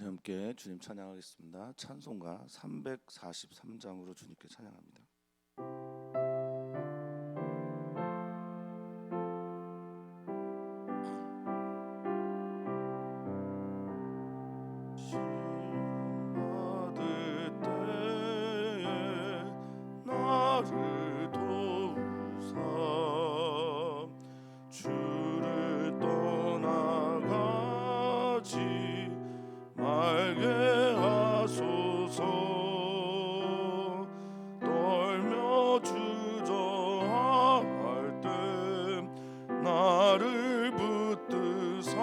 우리 함께 주님 찬양하겠습니다. 찬송가 343장으로 주님께 찬양합니다. 신받을 때에 나를 도우사 주를 떠나가지 말게 하소서. 떨며 주저할 때 나를 붙드사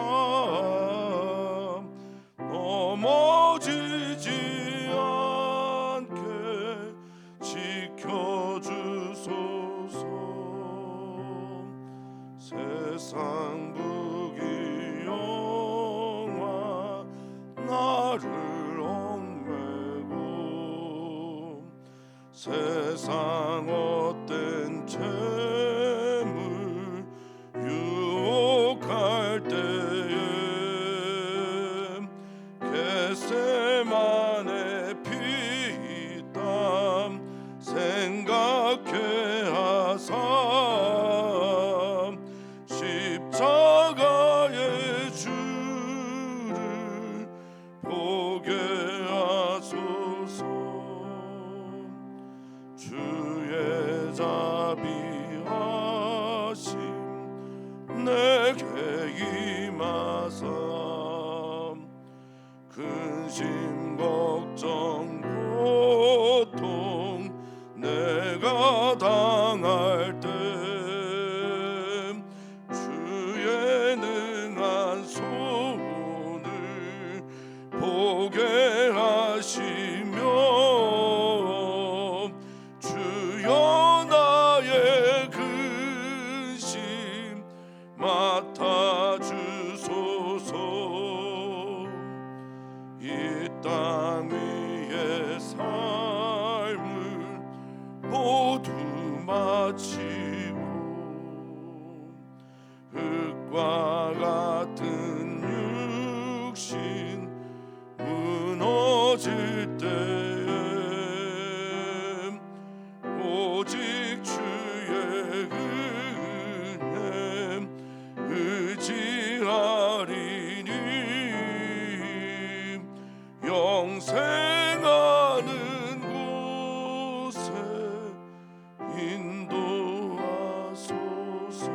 넘어지지 않게 지켜주소서. 세상 부귀영화 나를 얽매고 세상 헛된 재물 유혹할 때에 겟세마네 피땀 생각해 하사 십자가의 주를 보게 하소서. 주의 자비하심 내게 임하사 근심 걱정 고통 내가 당할 때 주의 능한 손을 보게 하시며 주여 나의 근심 맡아주소서. 이 땅 위의 삶을 모두 마치고 흙과 같은 육신 무너질 때에 오직 주의 은혜 의지하리니 영생하는 곳에 인도하소서.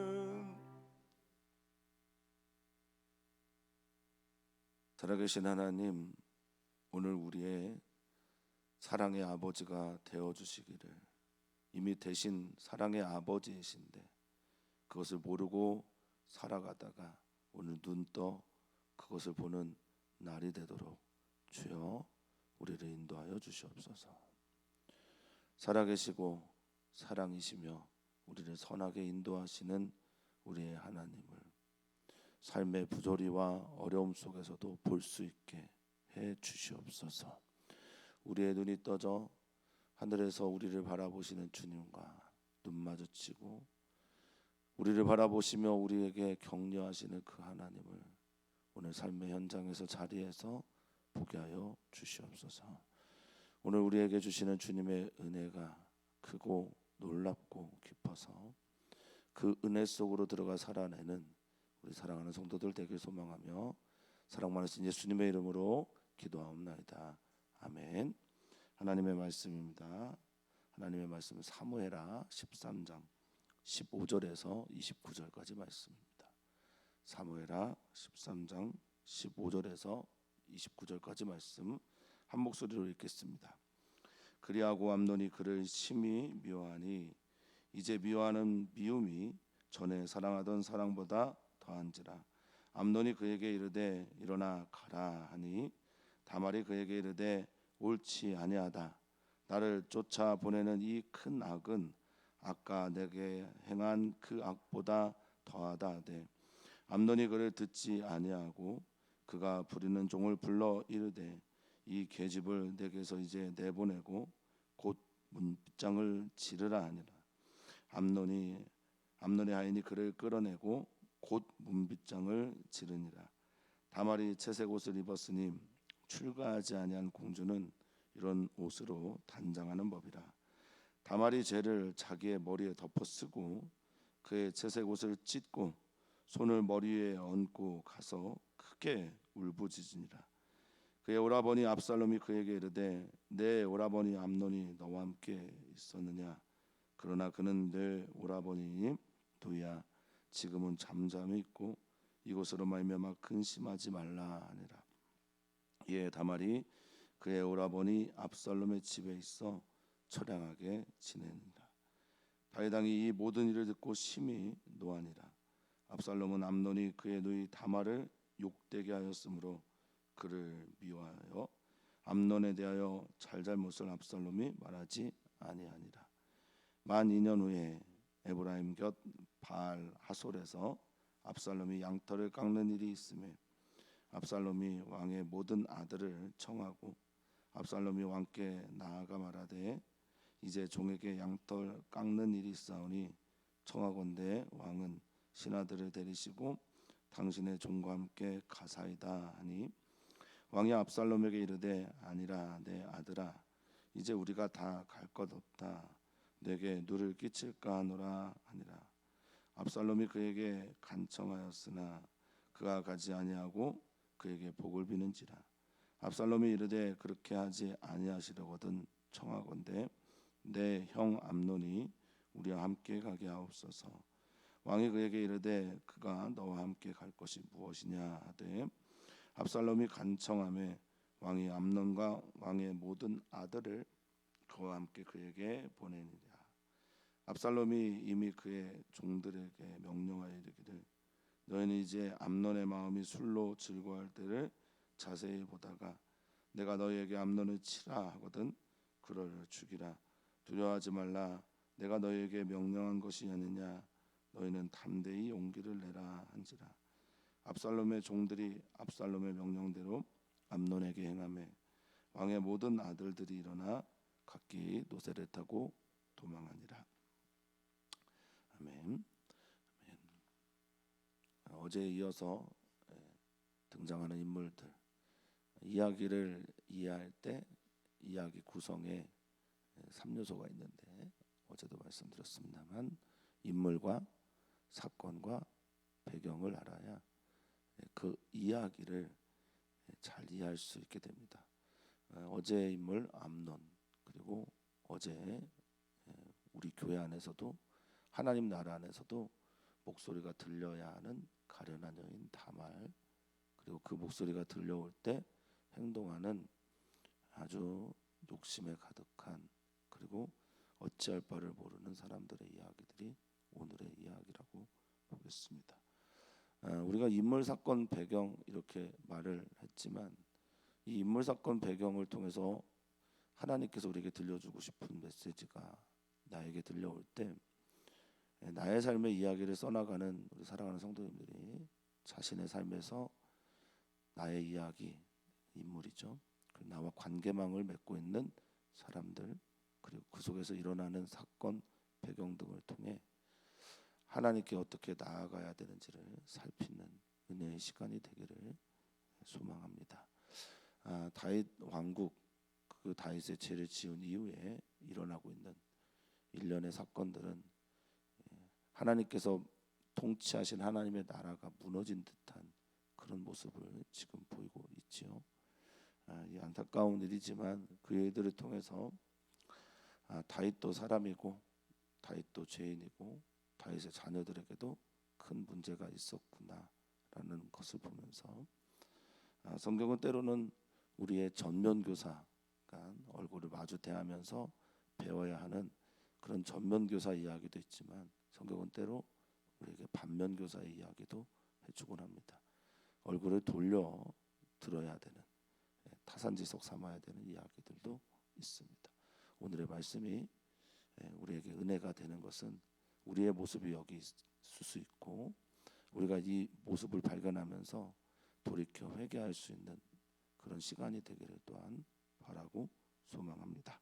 아멘. 살아계신 하나님, 오늘 우리의 사랑의 아버지가 되어주시기를. 이미 되신 사랑의 아버지이신데 그것을 모르고 살아가다가 오늘 눈 떠 그것을 보는 날이 되도록 주여 우리를 인도하여 주시옵소서. 살아계시고 사랑이시며 우리를 선하게 인도하시는 우리의 하나님을 삶의 부조리와 어려움 속에서도 볼 수 있게 해 주시옵소서. 우리의 눈이 떠져 하늘에서 우리를 바라보시는 주님과 눈 마주치고 우리를 바라보시며 우리에게 격려하시는 그 하나님을 오늘 삶의 현장에서 자리에서 보게 하여 주시옵소서. 오늘 우리에게 주시는 주님의 은혜가 크고 놀랍고 깊어서 그 은혜 속으로 들어가 살아내는 우리 사랑하는 성도들 되길 소망하며 사랑 많으신 예수님의 이름으로 기도하옵나이다. 아멘. 하나님의 말씀입니다. 하나님의 말씀은 사무엘하 13장 15절에서 29절까지 말씀입니다. 사무엘하 13장 15절에서 29절까지 말씀 한 목소리로 읽겠습니다. 그리하고 암논이 그를 심히 미워하니 이제 미워하는 미움이 전에 사랑하던 사랑보다 더한지라. 암논이 그에게 이르되 일어나 가라 하니 다말이 그에게 이르되 옳지 아니하다. 나를 쫓아 보내는 이 큰 악은 아까 내게 행한 그 악보다 더하다 하되 암논이 그를 듣지 아니하고 그가 부리는 종을 불러 이르되 이 계집을 내게서 이제 내보내고 곧 문빗장을 지르라 하니라. 암논의 하인이 그를 끌어내고 곧 문빗장을 지르니라. 다말이 채색 옷을 입었으니 출가하지 아니한 공주는 이런 옷으로 단장하는 법이라. 다말이 죄를 자기의 머리에 덮어 쓰고 그의 채색 옷을 찢고 손을 머리 위에 얹고 가서 크게 울부짖으니라. 그의 오라버니 압살롬이 그에게 이르되 내 오라버니 암논이 너와 함께 있었느냐? 그러나 그는 내 오라버니니 도야 지금은 잠잠히 있고 이곳으로 말미암아 근심하지 말라 하니라. 이에 다말이 그의 오라버니 압살롬의 집에 있어 처량하게 지내니라. 다윗 왕이 이 모든 일을 듣고 심히 노하니라. 압살롬은 암논이 그의 누이 다말을 욕되게 하였으므로 그를 미워하여 암논에 대하여 잘잘못을 압살롬이 말하지 아니하니라. 만 2년 후에 에브라임 곁 바알 하솔에서 압살롬이 양털을 깎는 일이 있음에 압살롬이 왕의 모든 아들을 청하고 압살롬이 왕께 나아가 말하되 이제 종에게 양털 깎는 일이 있사오니 청하건대 왕은 신하들을 데리시고 당신의 종과 함께 가사이다 하니 왕이 압살롬에게 이르되 아니라 내 아들아 이제 우리가 다 갈 것 없다. 내게 누를 끼칠까 하노라 하니라. 압살롬이 그에게 간청하였으나 그가 가지 아니하고 그에게 복을 비는지라. 압살롬이 이르되 그렇게 하지 아니하시려거든 청하건대 내 형 암논이 우리와 함께 가게 하옵소서. 왕이 그에게 이르되 그가 너와 함께 갈 것이 무엇이냐 하되 압살롬이 간청하매 왕이 암논과 왕의 모든 아들을 그와 함께 그에게 보내니라. 압살롬이 이미 그의 종들에게 명령하여 이르기를 너희는 이제 암논의 마음이 술로 즐거워할 때를 자세히 보다가 내가 너희에게 암논을 치라 하거든 그를 죽이라. 두려워하지 말라. 내가 너희에게 명령한 것이 아니냐. 너희는 담대히 용기를 내라 한지라. 압살롬의 종들이 압살롬의 명령대로 암논에게 행하매 왕의 모든 아들들이 일어나 각기 노새를 타고 도망하니라. 아멘. 어제에 이어서 등장하는 인물들 이야기를 이해할 때 이야기 구성에 3요소가 있는데 어제도 말씀드렸습니다만 인물과 사건과 배경을 알아야 그 이야기를 잘 이해할 수 있게 됩니다. 어제의 인물 암논 그리고 어제 우리 교회 안에서도 하나님 나라 안에서도 목소리가 들려야 하는 가련한 여인 다말 그리고 그 목소리가 들려올 때 행동하는 아주 욕심에 가득한 그리고 어찌할 바를 모르는 사람들의 이야기들이 오늘의 이야기라고 보겠습니다. 우리가 인물 사건 배경 이렇게 말을 했지만 이 인물 사건 배경을 통해서 하나님께서 우리에게 들려주고 싶은 메시지가 나에게 들려올 때 나의 삶의 이야기를 써나가는 우리 사랑하는 성도님들이 자신의 삶에서 나의 이야기 인물이죠. 나와 관계망을 맺고 있는 사람들 그리고 그 속에서 일어나는 사건 배경 등을 통해 하나님께 어떻게 나아가야 되는지를 살피는 은혜의 시간이 되기를 소망합니다. 다윗 왕국 그 다윗의 죄를 지은 이후에 일어나고 있는 일련의 사건들은 하나님께서 통치하신 하나님의 나라가 무너진 듯한 그런 모습을 지금 보이고 있지요. 이 안타까운 일이지만 그 일들을 통해서 다윗도 사람이고 다윗도 죄인이고 다윗의 자녀들에게도 큰 문제가 있었구나라는 것을 보면서 성경은 때로는 우리의 전면교사 그러니까 얼굴을 마주 대하면서 배워야 하는 그런 전면교사 이야기도 있지만 성경은 때로 우리에게 반면교사의 이야기도 해주곤 합니다. 얼굴을 돌려 들어야 되는 타산지석 삼아야 되는 이야기들도 있습니다. 오늘의 말씀이 우리에게 은혜가 되는 것은 우리의 모습이 여기 있을 수 있고 우리가 이 모습을 발견하면서 돌이켜 회개할 수 있는 그런 시간이 되기를 또한 바라고 소망합니다.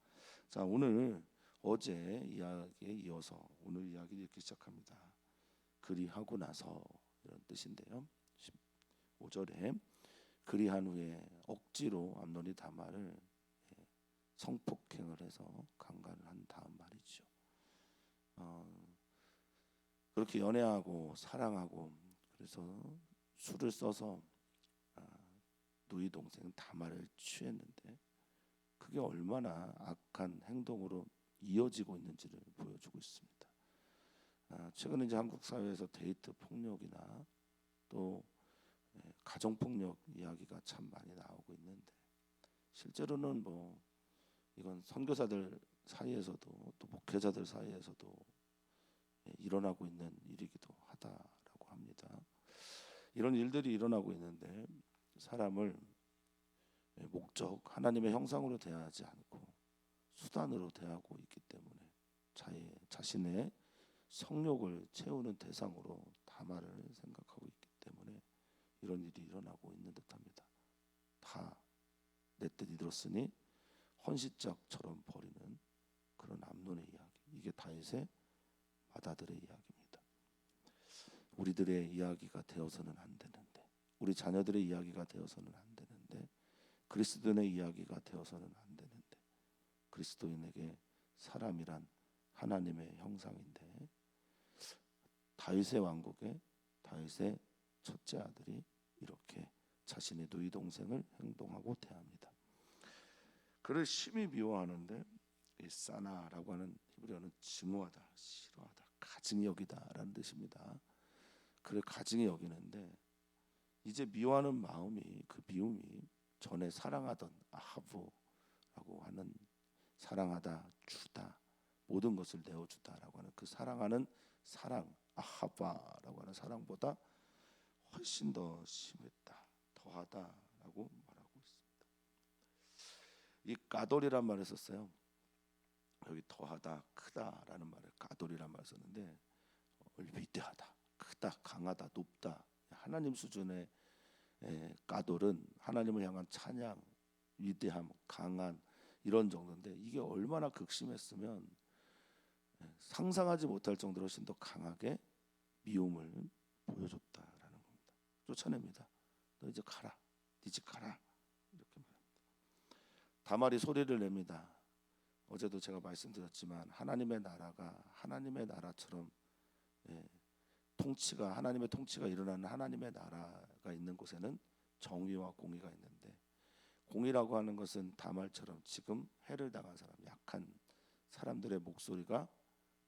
자, 오늘 어제 이야기에 이어서 오늘 이야기를 읽기 시작합니다. 그리하고 나서 이런 뜻인데요. 15절에 그리한 후에 억지로 암논이 다말을 성폭행을 해서 강간을 한 다음 말이죠. 그렇게 연애하고 사랑하고 그래서 술을 써서 누이 동생 다말을 취했는데 그게 얼마나 악한 행동으로 이어지고 있는지를 보여주고 있습니다. 최근에 이제 한국 사회에서 데이트 폭력이나 또 가정 폭력 이야기가 참 많이 나오고 있는데 실제로는 뭐 이건 선교사들 사이에서도 또 목회자들 사이에서도 일어나고 있는 일이기도 하다라고 합니다. 이런 일들이 일어나고 있는데 사람을 목적 하나님의 형상으로 대하지 않고 수단으로 대하고 있기 때문에 자신의 성욕을 채우는 대상으로 다말을 생각하고 있기 때문에 이런 일이 일어나고 있는 듯합니다. 다 내 뜻 이들었으니 헌시짝처럼 버리는 그런 암논의 이야기. 이게 다윗의 맏아들의 이야기입니다. 우리들의 이야기가 되어서는 안 되는데, 우리 자녀들의 이야기가 되어서는 안 되는데, 그리스도인의 이야기가 되어서는 안 되는데, 그리스도인에게 사람이란 하나님의 형상인데 다윗의 왕국에 다윗의 첫째 아들이 이렇게 자신의 누이 동생을 행동하고 대합니다. 그를 심히 미워하는데 이 사나라고 하는 히브리어는 증오하다, 싫어하다, 가증히 여기다라는 뜻입니다. 그를 가증히 여기는데 이제 미워하는 마음이 그 미움이 전에 사랑하던 아하브라고 하는 사랑하다, 주다, 모든 것을 내어주다라고 하는 그 사랑하는 사랑 아하바라고 하는 사랑보다 훨씬 더 심했다, 더하다라고 말하고 있습니다. 이 까돌이란 말을 썼어요. 여기 더하다, 크다라는 말을 까돌이란 말을 썼는데 위대하다, 크다, 강하다, 높다. 하나님 수준의 까돌은 하나님을 향한 찬양, 위대함, 강한 이런 정도인데 이게 얼마나 극심했으면 상상하지 못할 정도로 훨씬 더 강하게 미움을 보여줬다라는 겁니다. 쫓아냅니다. 너 이제 가라, 네 집 가라 이렇게 말합니다. 다말이 소리를 냅니다. 어제도 제가 말씀드렸지만 하나님의 나라가 하나님의 나라처럼 통치가 하나님의 통치가 일어나는 하나님의 나라가 있는 곳에는 정의와 공의가 있는데 공의라고 하는 것은 다말처럼 지금 해를 당한 사람, 약한 사람들의 목소리가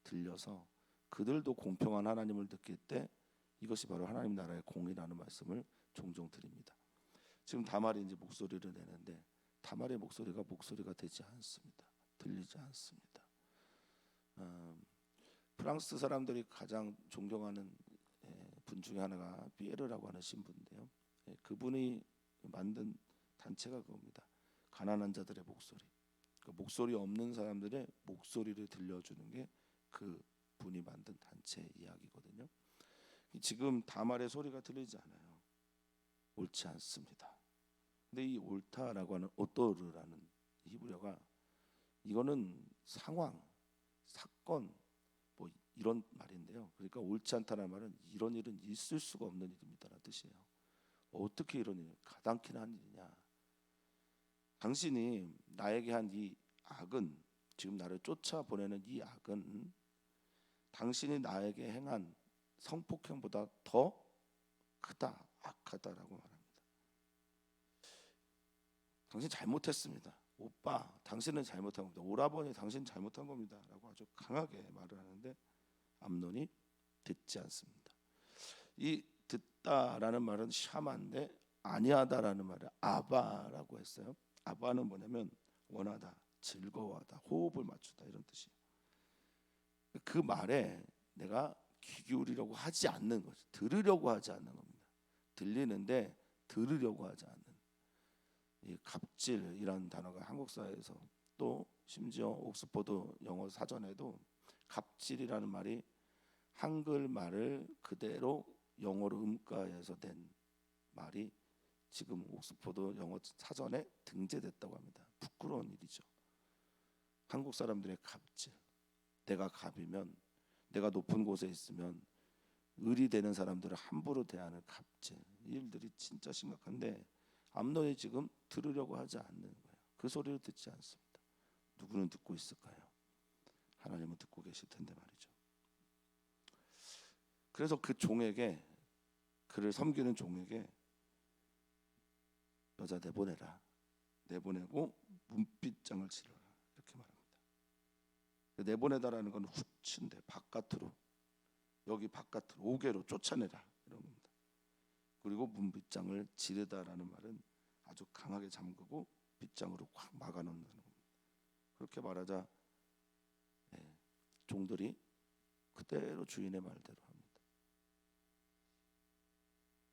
들려서 그들도 공평한 하나님을 느낄 때 이것이 바로 하나님 나라의 공의라는 말씀을 종종 드립니다. 지금 다말이 이제 목소리를 내는데 다말의 목소리가 되지 않습니다. 들리지 않습니다. 프랑스 사람들이 가장 존경하는 분 중에 하나가 피에르라고 하는 신부인데요. 그분이 만든 단체가 그겁니다. 가난한 자들의 목소리. 그 목소리 없는 사람들의 목소리를 들려주는 게 그 분이 만든 단체 이야기거든요. 지금 다말의 소리가 들리지 않아요. 옳지 않습니다. 근데 이 옳다라고 하는 오토르라는 히브리어가 이거는 상황, 사건 뭐 이런 말인데요. 그러니까 옳지 않다는 말은 이런 일은 있을 수가 없는 일입니다라는 뜻이에요. 어떻게 이런 일, 가당키나 한 일이냐. 당신이 나에게 한 이 악은 지금 나를 쫓아보내는 이 악은 당신이 나에게 행한 성폭행보다 더 크다, 악하다라고 말합니다. 당신 잘못했습니다. 오빠, 당신은 잘못한 겁니다. 오라버니, 당신 잘못한 겁니다. 라고 아주 강하게 말을 하는데 암논이 듣지 않습니다. 이 듣다라는 말은 샤마인데 아니하다라는 말을 아바라고 했어요. 아바는 뭐냐면 원하다, 즐거워하다, 호흡을 맞추다 이런 뜻이에요. 그 말에 내가 귀 기울이려고 하지 않는 거죠. 들으려고 하지 않는 겁니다. 들리는데 들으려고 하지 않는 이 갑질이라는 단어가 한국사에서 또 심지어 옥스퍼드 영어 사전에도 갑질이라는 말이 한글말을 그대로 영어로 음가해서 된 말이 지금 옥스퍼드 영어 사전에 등재됐다고 합니다. 부끄러운 일이죠. 한국 사람들의 갑질. 내가 갑이면, 내가 높은 곳에 있으면 을이 되는 사람들을 함부로 대하는 갑질, 이 일들이 진짜 심각한데 암논이 지금 들으려고 하지 않는 거예요. 그 소리를 듣지 않습니다. 누구는 듣고 있을까요? 하나님은 듣고 계실 텐데 말이죠. 그래서 그 종에게, 그를 섬기는 종에게 여자 내보내라, 내보내고 문빗장을 치러라, 이렇게 말합니다. 내보내다라는 건 후친데 바깥으로, 여기 바깥으로 옥외로 쫓아내라 이런 겁니다. 그리고 문빗장을 지르다라는 말은 아주 강하게 잠그고 빗장으로 확 막아놓는다는 겁니다. 그렇게 말하자 종들이 그대로 주인의 말대로 합니다.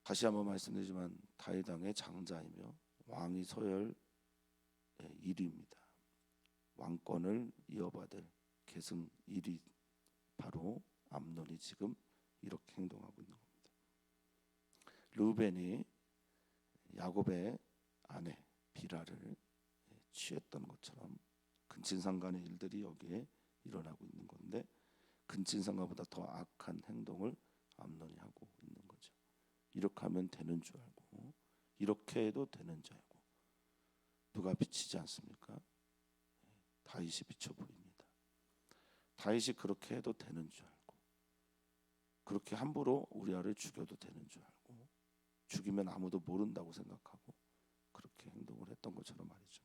다시 한번 말씀드리지만 다윗 왕의 장자이며 왕이 서열 1위입니다. 왕권을 이어받을 계승 1위 바로 암논이 지금 이렇게 행동하고 있는 겁니다. 르우벤이 야곱의 아내 비라를 취했던 것처럼 근친상간의 일들이 여기에 일어나고 있는 건데, 근친상간보다 더 악한 행동을 암논이 하고 있는 거죠. 이렇게 하면 되는 줄 알고, 이렇게 해도 되는 줄 알고, 누가 비치지 않습니까? 다윗이 비쳐 보입니다. 다윗이 그렇게 해도 되는 줄 알고, 그렇게 함부로 우리아를 죽여도 되는 줄 알고, 죽이면 아무도 모른다고 생각하고 그렇게 행동을 했던 것처럼 말이죠.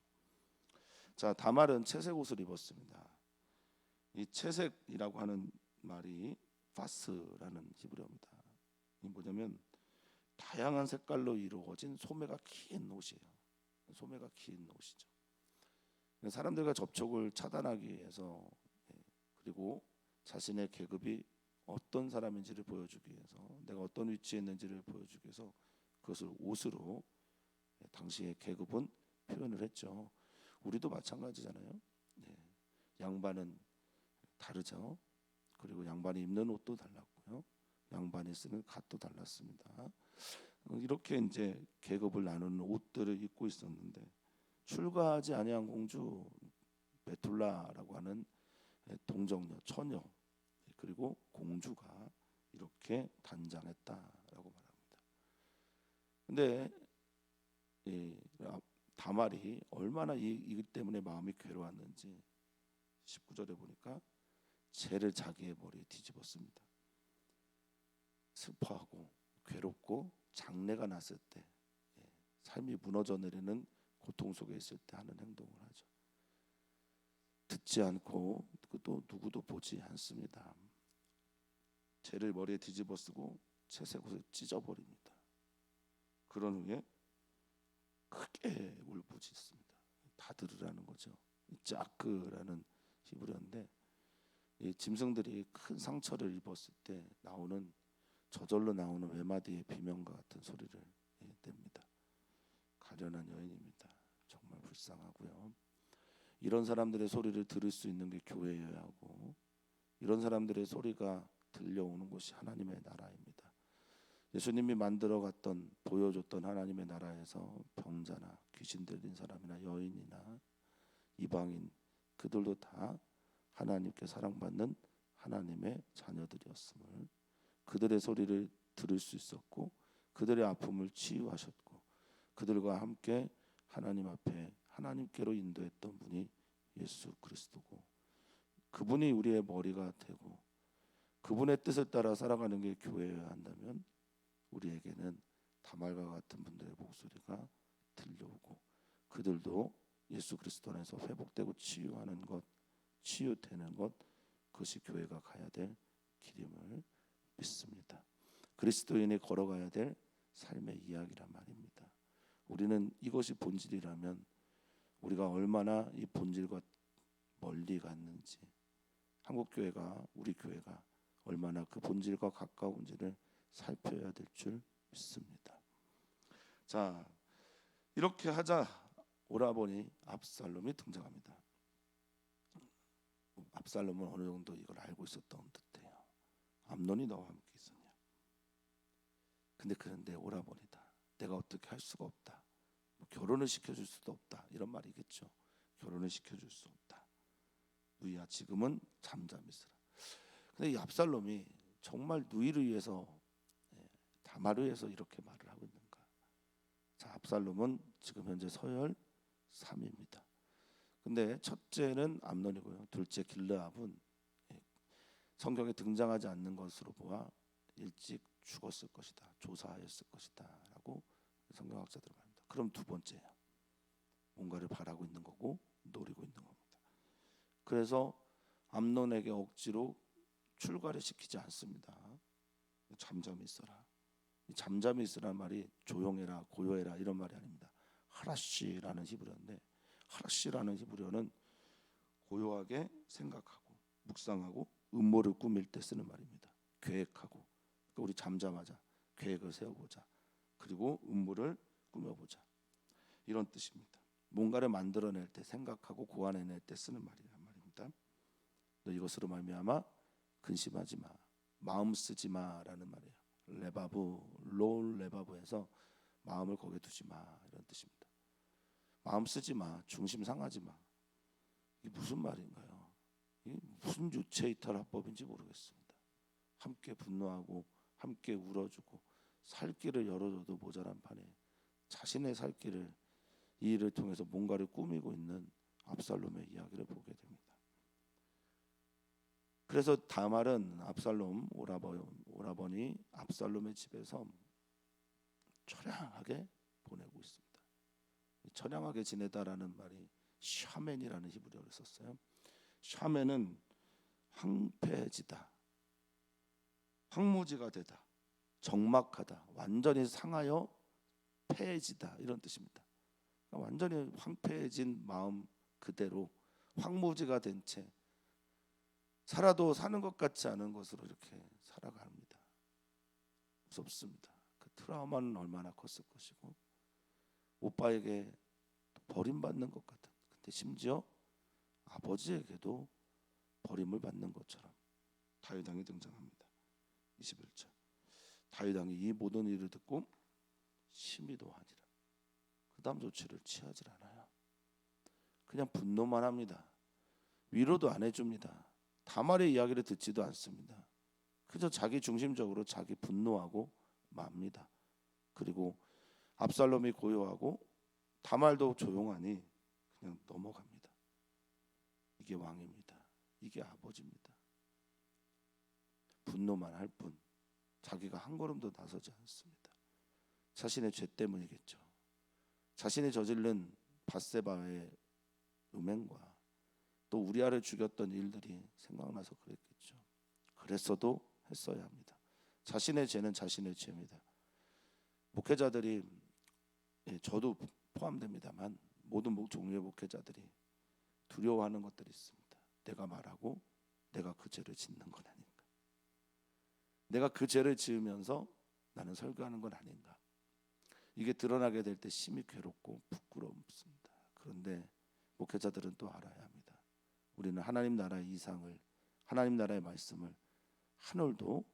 자, 다말은 채색 옷을 입었습니다. 이 채색이라고 하는 말이 파스라는 히브리어입니다. 이 뭐냐면 다양한 색깔로 이루어진 소매가 긴 옷이에요. 소매가 긴 옷이죠. 사람들과 접촉을 차단하기 위해서, 그리고 자신의 계급이 어떤 사람인지를 보여주기 위해서, 내가 어떤 위치에 있는지를 보여주기 위해서 그것을 옷으로 당시의 계급은 표현을 했죠. 우리도 마찬가지잖아요. 양반은 다르죠. 그리고 양반이 입는 옷도 달랐고요. 양반이 쓰는 갓도 달랐습니다. 이렇게 이제 계급을 나누는 옷들을 입고 있었는데, 출가하지 아니한 공주 베툴라라고 하는 동정녀, 처녀, 그리고 공주가 이렇게 단장했다라고 말합니다. 근데 다말이 얼마나 이 때문에 마음이 괴로웠는지 19절에 보니까 재를 자기의 머리에 뒤집었습니다. 슬퍼하고 괴롭고 장래가 났을 때, 삶이 무너져 내리는 고통 속에 있을 때 하는 행동을 하죠. 듣지 않고 또 누구도 보지 않습니다. 재를 머리에 뒤집어 쓰고 채색 옷을 찢어버립니다. 그런 후에 크게 울부짖습니다. 다 들으라는 거죠. 짜크라는 히브리어인데, 이 짐승들이 큰 상처를 입었을 때 나오는, 저절로 나오는 외마디의 비명과 같은 소리를 냅니다. 가련한 여인입니다. 정말 불쌍하고요. 이런 사람들의 소리를 들을 수 있는 게 교회여야 하고, 이런 사람들의 소리가 들려오는 곳이 하나님의 나라입니다. 예수님이 만들어갔던, 보여줬던 하나님의 나라에서 병자나 귀신 들린 사람이나 여인이나 이방인, 그들도 다 하나님께 사랑받는 하나님의 자녀들이었음을, 그들의 소리를 들을 수 있었고, 그들의 아픔을 치유하셨고, 그들과 함께 하나님 앞에 하나님께로 인도했던 분이 예수 그리스도고, 그분이 우리의 머리가 되고 그분의 뜻을 따라 살아가는 게 교회여야 한다면, 우리에게는 다말과 같은 분들의 목소리가 들려오고, 그들도 예수 그리스도 안에서 회복되고 치유하는 것, 치유되는 것, 그것이 교회가 가야 될 길임을 믿습니다. 그리스도인이 걸어가야 될 삶의 이야기란 말입니다. 우리는 이것이 본질이라면 우리가 얼마나 이 본질과 멀리 갔는지, 한국교회가, 우리 교회가 얼마나 그 본질과 가까운지를 살펴야 될 줄 믿습니다. 자, 이렇게 하자 오라버니 압살롬이 등장합니다. 압살롬은 어느 정도 이걸 알고 있었던 듯해요. 암논이 너와 함께 있었냐. 그런데 오라버니다. 내가 어떻게 할 수가 없다. 결혼을 시켜줄 수도 없다. 이런 말이겠죠. 결혼을 시켜줄 수 없다. 누이야 지금은 잠잠히 있으라. 근데 이 압살롬이 정말 누이를 위해서 다말을 위해서 이렇게 말을 하고 있는가? 자, 압살롬은 지금 현재 서열 3위입니다. 근데 첫째는 암논이고요. 둘째 길르압은 성경에 등장하지 않는 것으로 보아 일찍 죽었을 것이다, 조사하였을 것이다라고 성경학자들은 말합니다. 그럼 두 번째야, 뭔가를 바라고 있는 거고 노리고 있는 겁니다. 그래서 암논에게 억지로 출가를 시키지 않습니다. 잠잠히 있어라. 이 잠잠히 있으라는 말이 조용해라, 고요해라 이런 말이 아닙니다. 하라시라는 히브리어인데, 하라시라는 히브리어는 고요하게 생각하고 묵상하고 음모를 꾸밀 때 쓰는 말입니다. 계획하고, 그러니까 우리 잠잠하자, 계획을 세워보자, 그리고 음모를 꾸며보자, 이런 뜻입니다. 뭔가를 만들어낼 때, 생각하고 고안해낼 때 쓰는 말이란 말입니다. 너 이것으로 말미암아 근심하지 마, 마음 쓰지 마라는 말이에요. 레바브, 롤 레바브에서 마음을 거기에 두지 마 이런 뜻입니다. 마음 쓰지 마, 중심 상하지 마. 이게 무슨 말인가요? 이게 무슨 유체이탈 화법인지 모르겠습니다. 함께 분노하고 함께 울어주고 살 길을 열어줘도 모자란 판에 자신의 살 길을, 이 일을 통해서 뭔가를 꾸미고 있는 압살롬의 이야기를 보게 됩니다. 그래서 다말은 압살롬 오라버니 압살롬의 집에서 처량하게 보내고 있습니다. 처량하게 지내다라는 말이 샤멘이라는 히브리어를 썼어요. 샤멘은 황폐해지다, 황무지가 되다, 적막하다, 완전히 상하여 폐해지다 이런 뜻입니다. 그러니까 완전히 황폐해진 마음 그대로 황무지가 된 채 살아도 사는 것 같지 않은 것으로 이렇게 살아갑니다. 무섭습니다. 그 트라우마는 얼마나 컸을 것이고, 오빠에게 버림받는 것 같은, 근데 심지어 아버지에게도 버림을 받는 것처럼 다윗 왕이 등장합니다. 21절. 다윗 왕이 이 모든 일을 듣고 심히 노하니라. 그 다음 조치를 취하지 않아요. 그냥 분노만 합니다. 위로도 안 해줍니다. 다말의 이야기를 듣지도 않습니다. 그저 자기 중심적으로 자기 분노하고 맙니다. 그리고 압살롬이 고요하고 다말도 조용하니 그냥 넘어갑니다. 이게 왕입니다. 이게 아버지입니다. 분노만 할 뿐 자기가 한 걸음도 나서지 않습니다. 자신의 죄 때문이겠죠. 자신이 저지른 밧세바의 음행과 또 우리아를 죽였던 일들이 생각나서 그랬겠죠. 그랬어도 했어야 합니다. 자신의 죄는 자신의 죄입니다. 목회자들이, 저도 포함됩니다만 모든 종류의 목회자들이 두려워하는 것들이 있습니다. 내가 말하고 내가 그 죄를 짓는 건 아닌가, 내가 그 죄를 지으면서 나는 설교하는 건 아닌가, 이게 드러나게 될 때 심히 괴롭고 부끄럽습니다. 그런데 목회자들은 또 알아야 합니다. 우리는 하나님 나라의 이상을, 하나님 나라의 말씀을 한 올도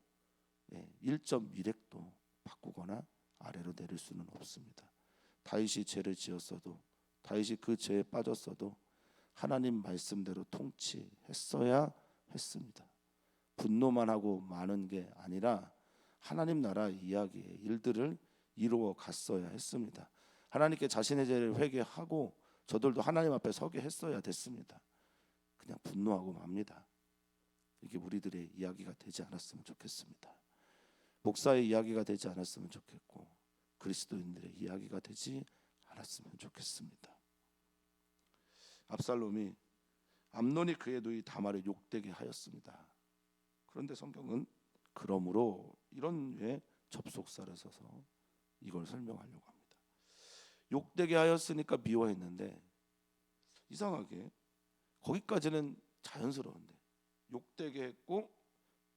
1.1획도 바꾸거나 아래로 내릴 수는 없습니다. 다윗이 죄를 지었어도, 다윗이 그 죄에 빠졌어도 하나님 말씀대로 통치했어야 했습니다. 분노만 하고 마는 게 아니라 하나님 나라 이야기의 일들을 이루어 갔어야 했습니다. 하나님께 자신의 죄를 회개하고 저들도 하나님 앞에 서게 했어야 됐습니다. 그냥 분노하고 맙니다. 이게 우리들의 이야기가 되지 않았으면 좋겠습니다. 목사의 이야기가 되지 않았으면 좋겠고, 그리스도인들의 이야기가 되지 않았으면 좋겠습니다. 압살롬이 암논이 그의 누이 다말을 욕되게 하였습니다. 그런데 성경은 그러므로 이런 류의 접속사를 써서 이걸 설명하려고 합니다. 욕되게 하였으니까 미워했는데, 이상하게 거기까지는 자연스러운데, 욕되게 했고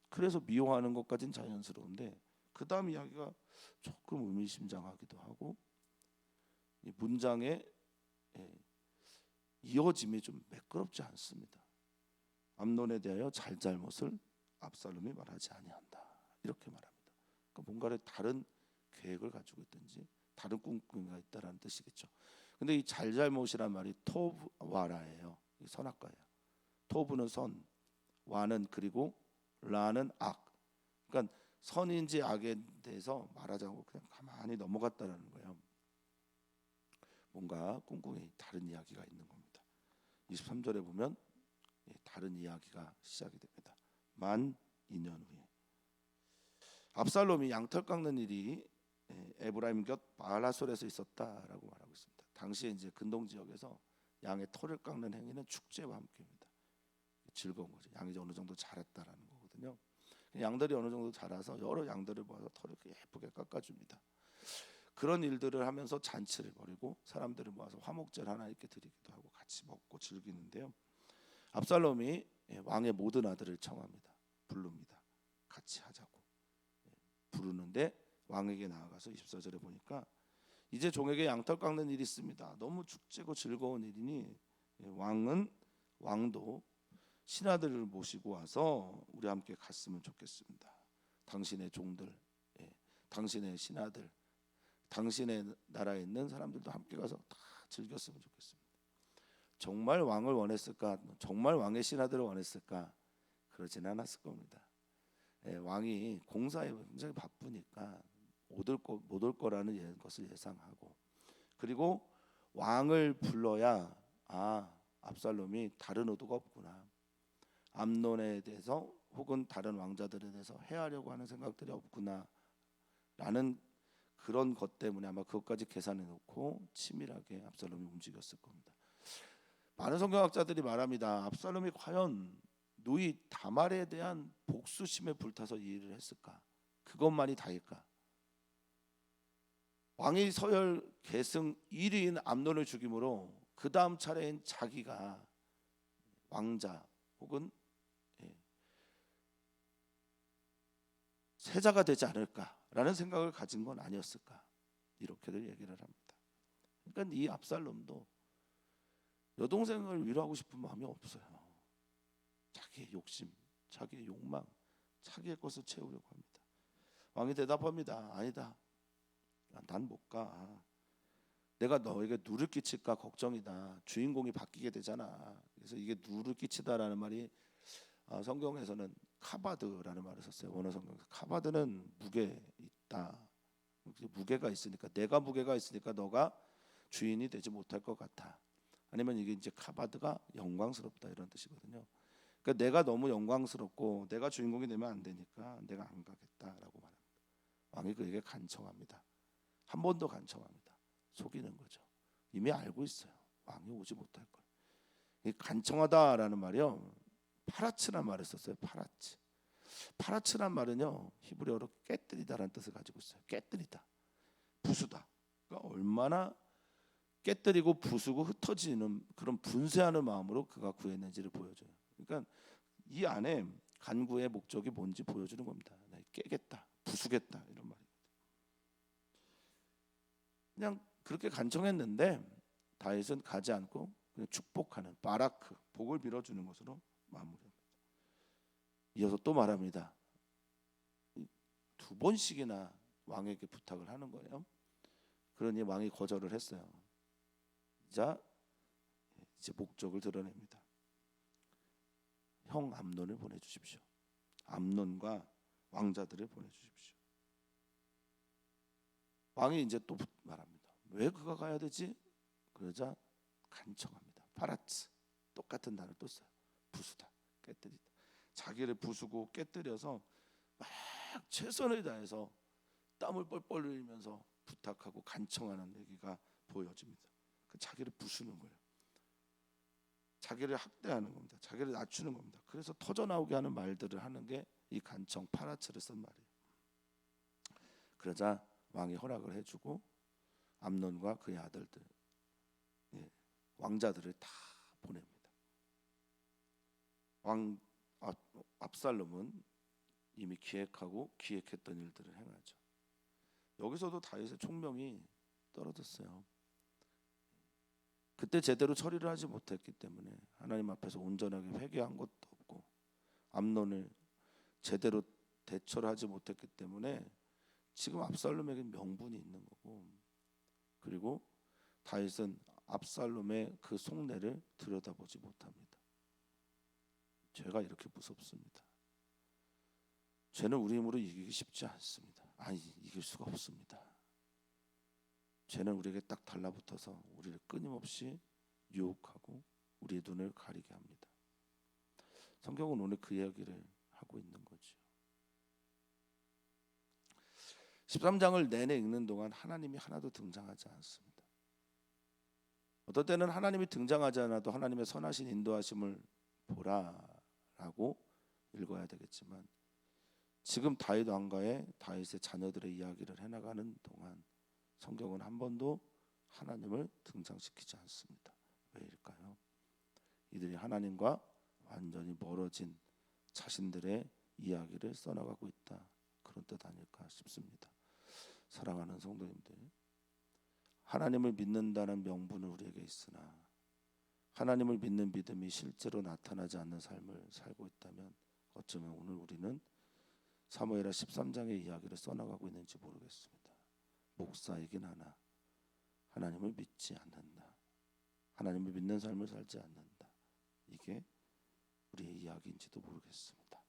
그래서 미워하는 것까지는 자연스러운데 그 다음 이야기가 조금 의미심장하기도 하고, 이 문장의 이어짐이 좀 매끄럽지 않습니다. 암논에 대하여 잘잘못을 압살롬이 말하지 아니한다, 이렇게 말합니다. 그러니까 뭔가를 다른 계획을 가지고 있든지 다른 꿈꾸미가 있다라는 뜻이겠죠. 근데 이 잘잘못이란 말이 토와라예요. 선악과예요. 토브는 선, 와는 그리고 라는 악. 그러니까 선인지 악에 대해서 말하자고 그냥 가만히 넘어갔다라는 거예요. 뭔가 꿍꿍이 다른 이야기가 있는 겁니다. 23절에 보면 다른 이야기가 시작이 됩니다. 만 2년 후에 압살롬이 양털 깎는 일이 에브라임 곁 바알하솔에서 있었다라고 말하고 있습니다. 당시에 이제 근동 지역에서 양의 털을 깎는 행위는 축제와 함께입니다. 즐거운 거죠. 양이 어느 정도 자랐다라는 거거든요. 양들이 어느 정도 자라서 여러 양들을 모아서 털을 예쁘게 깎아줍니다. 그런 일들을 하면서 잔치를 벌이고 사람들을 모아서 화목제를 하나님께 드리기도 하고 같이 먹고 즐기는데요. 압살롬이 왕의 모든 아들을 청합니다. 부릅니다. 같이 하자고 부르는데 왕에게 나아가서 24절에 보니까 이제 종에게 양털 깎는 일이 있습니다. 너무 축제고 즐거운 일이니 왕도 신하들을 모시고 와서 우리 함께 갔으면 좋겠습니다. 당신의 종들, 당신의 신하들, 당신의 나라에 있는 사람들도 함께 가서 다 즐겼으면 좋겠습니다. 정말 왕을 원했을까? 정말 왕의 신하들을 원했을까? 그러진 않았을 겁니다. 왕이 공사에 굉장히 바쁘니까 못 올 거라는 것을 예상하고, 그리고 왕을 불러야 압살롬이 다른 의도가 없구나, 암논에 대해서 혹은 다른 왕자들에 대해서 해하려고 하는 생각들이 없구나 라는 그런 것 때문에 아마 그것까지 계산해 놓고 치밀하게 압살롬이 움직였을 겁니다. 많은 성경학자들이 말합니다. 압살롬이 과연 누이 다말에 대한 복수심에 불타서 이 일을 했을까? 그것만이 다일까? 왕이 서열 계승 1위인 암논을 죽임으로 그 다음 차례인 자기가 왕자 혹은 세자가 되지 않을까라는 생각을 가진 건 아니었을까? 이렇게들 얘기를 합니다. 그러니까 이 압살롬도 여동생을 위로하고 싶은 마음이 없어요. 자기의 욕심, 자기의 욕망, 자기의 것을 채우려고 합니다. 왕이 대답합니다. 아니다. 난 못 가. 내가 너에게 누를 끼칠까 걱정이다. 주인공이 바뀌게 되잖아. 그래서 이게 누를 끼치다라는 말이 성경에서는 카바드라는 말을 썼어요. 원어 성경에서 카바드는 무게 있다. 무게가 있으니까, 내가 무게가 있으니까 너가 주인이 되지 못할 것 같아. 아니면 이게 이제 카바드가 영광스럽다 이런 뜻이거든요. 그러니까 내가 너무 영광스럽고 내가 주인공이 되면 안 되니까 내가 안 가겠다라고 말합니다. 왕이 그에게 간청합니다. 한 번 더 간청합니다. 속이는 거죠. 이미 알고 있어요. 왕이 오지 못할 걸. 이 간청하다라는 말이요, 파라츠란 말을 썼어요. 파라츠란 말은요, 히브리어로 깨뜨리다라는 뜻을 가지고 있어요. 깨뜨리다, 부수다. 그러니까 얼마나 깨뜨리고 부수고 흩어지는 그런 분쇄하는 마음으로 그가 구했는지를 보여줘요. 그러니까 이 안에 간구의 목적이 뭔지 보여주는 겁니다. 깨겠다, 부수겠다 이런 말이에요. 그냥 그렇게 간청했는데 다윗은 가지 않고 그냥 축복하는 바라크, 복을 빌어주는 것으로 마무리합니다. 이어서 또 말합니다. 2번씩이나 왕에게 부탁을 하는 거예요. 그러니 왕이 거절을 했어요. 이제 목적을 드러냅니다. 형 암논을 보내주십시오. 암논과 왕자들을 보내주십시오. 왕이 이제 또 말합니다. 왜 그가 가야 되지? 그러자 간청합니다. 파라츠, 똑같은 단어를 또 써요. 부수다, 깨뜨리다. 자기를 부수고 깨뜨려서 막 최선을 다해서 땀을 뻘뻘 흘리면서 부탁하고 간청하는 얘기가 보여집니다. 자기를 부수는 거예요. 자기를 학대하는 겁니다. 자기를 낮추는 겁니다. 그래서 터져나오게 하는 말들을 하는 게 이 간청 파라츠를 쓴 말이에요. 그러자 왕이 허락을 해주고 암논과 그의 아들들, 왕자들을 다 보냅니다. 압살롬은 이미 기획했던 일들을 행하죠. 여기서도 다윗의 총명이 떨어졌어요. 그때 제대로 처리를 하지 못했기 때문에 하나님 앞에서 온전하게 회개한 것도 없고, 암논을 제대로 대처를 하지 못했기 때문에 지금 압살롬에게 명분이 있는 거고, 그리고 다윗은 압살롬의 그 속내를 들여다보지 못합니다. 죄가 이렇게 무섭습니다. 죄는 우리 힘으로 이기기 쉽지 않습니다. 이길 수가 없습니다. 죄는 우리에게 딱 달라붙어서 우리를 끊임없이 유혹하고 우리의 눈을 가리게 합니다. 성경은 오늘 그 이야기를 하고 있는 거죠. 13장을 내내 읽는 동안 하나님이 하나도 등장하지 않습니다. 어떨 때는 하나님이 등장하지 않아도 하나님의 선하신 인도하심을 보라라고 읽어야 되겠지만, 지금 다윗 왕가의 다윗의 자녀들의 이야기를 해나가는 동안 성경은 한 번도 하나님을 등장시키지 않습니다. 왜일까요? 이들이 하나님과 완전히 멀어진 자신들의 이야기를 써나가고 있다, 그런 뜻 아닐까 싶습니다. 사랑하는 성도님들, 하나님을 믿는다는 명분은 우리에게 있으나 하나님을 믿는 믿음이 실제로 나타나지 않는 삶을 살고 있다면 어쩌면 오늘 우리는 사무엘하 13장의 이야기를 써나가고 있는지 모르겠습니다. 목사이긴 하나 하나님을 믿지 않는다, 하나님을 믿는 삶을 살지 않는다, 이게 우리의 이야기인지도 모르겠습니다.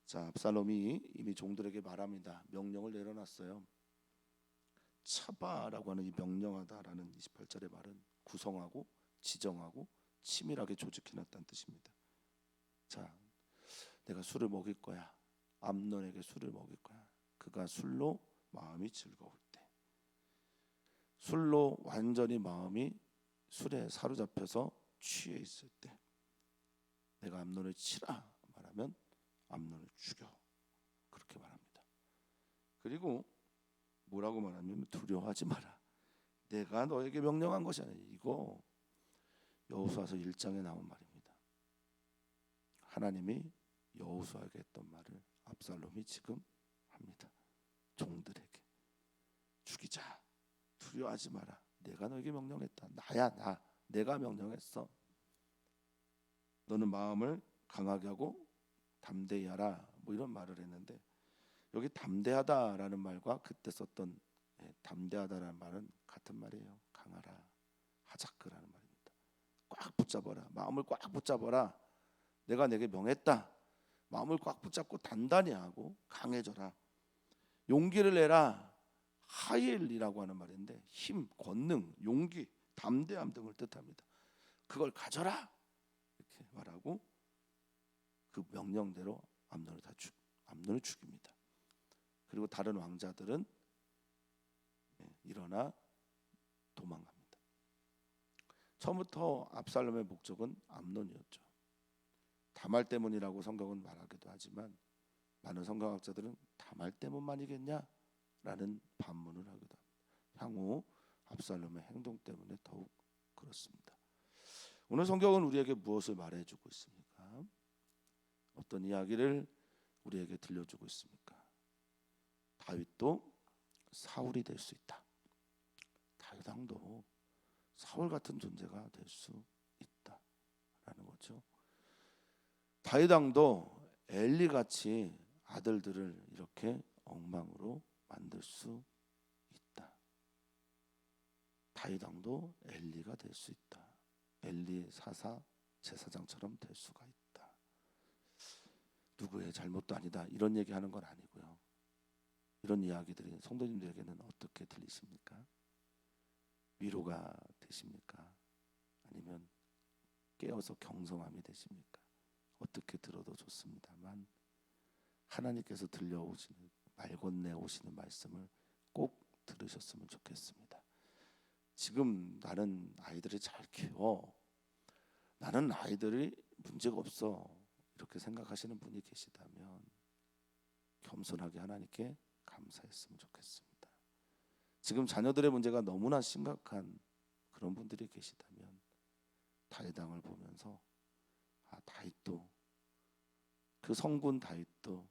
자, 압살롬이 이미 종들에게 말합니다. 명령을 내려놨어요. 차바라고 하는 이 명령하다라는 28절의 말은 구성하고 지정하고 치밀하게 조직해놨다는 뜻입니다. 자, 내가 술을 먹일 거야. 암논에게 술을 먹일 거야. 그가 술로 마음이 즐거울 때, 술로 완전히 마음이 술에 사로잡혀서 취해 있을 때 내가 암논을 치라 말하면 암논을 죽여, 그렇게 말합니다. 그리고 뭐라고 말하면 두려워하지 마라. 내가 너에게 명령한 것이 아니야. 이거 여호수아서 1장에 나온 말입니다. 하나님이 여호수아에게 했던 말을 압살롬이 지금 합니다. 종들에게 죽이자, 두려워하지 마라. 내가 너에게 명령했다. 나야, 내가 명령했어. 너는 마음을 강하게 하고 담대히 하라, 뭐 이런 말을 했는데, 여기 담대하다라는 말과 그때 썼던 담대하다라는 말은 같은 말이에요. 강하라, 하자크라는 말입니다. 꽉 붙잡아라, 마음을 꽉 붙잡아라. 내가 내게 명했다. 마음을 꽉 붙잡고 단단히 하고 강해져라. 용기를 내라. 하일이라고 하는 말인데 힘, 권능, 용기, 담대함 등을 뜻합니다. 그걸 가져라, 이렇게 말하고 그 명령대로 암논을 죽입니다. 그리고 다른 왕자들은 일어나 도망갑니다. 처음부터 압살롬의 목적은 암논이었죠. 다말 때문이라고 성경은 말하기도 하지만 많은 성경학자들은 다말 때문만이겠냐라는 반문을 하기도 합니다. 향후 압살롬의 행동 때문에 더욱 그렇습니다. 오늘 성경은 우리에게 무엇을 말해주고 있습니까? 어떤 이야기를 우리에게 들려주고 있습니까? 다윗도 사울이 될 수 있다. 다윗 왕도 사울 같은 존재가 될 수 있다라는 거죠. 다윗 왕도 엘리 같이 아들들을 이렇게 엉망으로 만들 수 있다. 다윗 왕도 엘리가 될 수 있다. 엘리 사사 제사장처럼 될 수가 있다. 누구의 잘못도 아니다, 이런 얘기하는 건 아니고요. 이런 이야기들이 성도님들에게는 어떻게 들리십니까? 위로가 되십니까? 아니면 깨어서 경성함이 되십니까? 어떻게 들어도 좋습니다만 하나님께서 들려오시는, 말 건네오시는 말씀을 꼭 들으셨으면 좋겠습니다. 지금 나는 아이들을 잘 키워, 나는 아이들이 문제가 없어, 이렇게 생각하시는 분이 계시다면 겸손하게 하나님께 감사했으면 좋겠습니다. 지금 자녀들의 문제가 너무나 심각한 그런 분들이 계시다면 다윗 왕을 보면서 다윗도, 그 성군 다윗도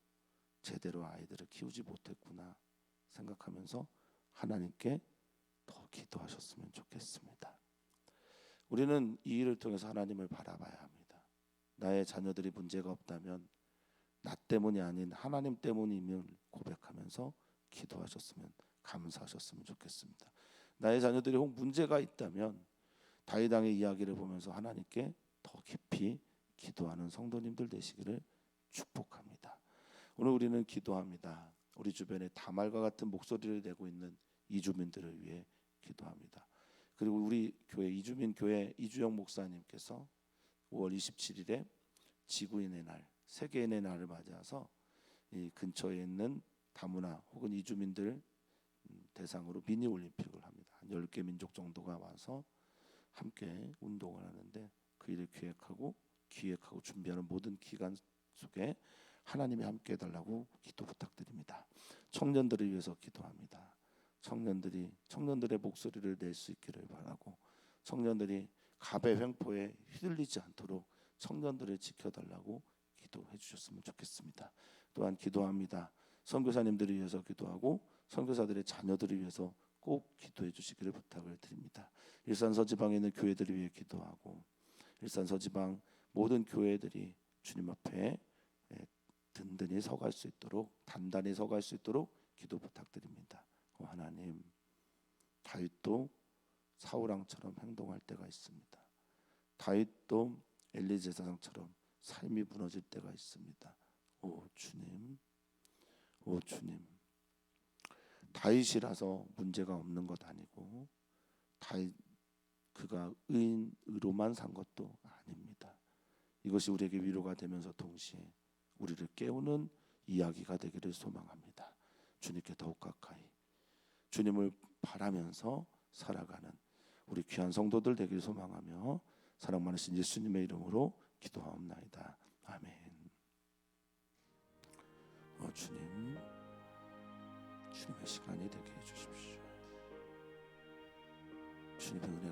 제대로 아이들을 키우지 못했구나 생각하면서 하나님께 더 기도하셨으면 좋겠습니다. 우리는 이 일을 통해서 하나님을 바라봐야 합니다. 나의 자녀들이 문제가 없다면 나 때문이 아닌 하나님 때문임을 고백하면서 기도하셨으면, 감사하셨으면 좋겠습니다. 나의 자녀들이 혹 문제가 있다면 다윗 왕의 이야기를 보면서 하나님께 더 깊이 기도하는 성도님들 되시기를 축복합니다. 오늘 우리는 기도합니다. 우리 주변에 다말과 같은 목소리를 내고 있는 이주민들을 위해 기도합니다. 그리고 우리 교회 이주민 교회 이주영 목사님께서 5월 27일에 지구인의 날, 세계인의 날을 맞아서 이 근처에 있는 다문화 혹은 이주민들 대상으로 미니 올림픽을 합니다. 한 10개 민족 정도가 와서 함께 운동을 하는데 그 일을 기획하고 준비하는 모든 기간 속에 하나님이 함께 해달라고 기도 부탁드립니다. 청년들을 위해서 기도합니다. 청년들의 목소리를 낼 수 있기를 바라고, 청년들이 갑의 횡포에 휘둘리지 않도록 청년들을 지켜달라고 기도해 주셨으면 좋겠습니다. 또한 기도합니다. 선교사님들을 위해서 기도하고 선교사들의 자녀들을 위해서 꼭 기도해 주시기를 부탁을 드립니다. 일산서지방에 있는 교회들을 위해 기도하고 일산서지방 모든 교회들이 주님 앞에 든든히 서갈 수 있도록, 단단히 서갈 수 있도록 기도 부탁드립니다. 하나님, 다윗도 사울왕처럼 행동할 때가 있습니다. 다윗도 엘리 제사장처럼 삶이 무너질 때가 있습니다. 오 주님, 다윗이라서 문제가 없는 것 아니고 그가 의로만 산 것도 아닙니다. 이것이 우리에게 위로가 되면서 동시에 우리를 깨우는 이야기가 되기를 소망합니다. 주님께 더욱 가까이 주님을 바라면서 살아가는 우리 귀한 성도들 되기를 소망하며 사랑 많으신 예수님의 이름으로 기도하옵나이다. 아멘. 주님의 시간이 되게 해주십시오. 주님의 은혜가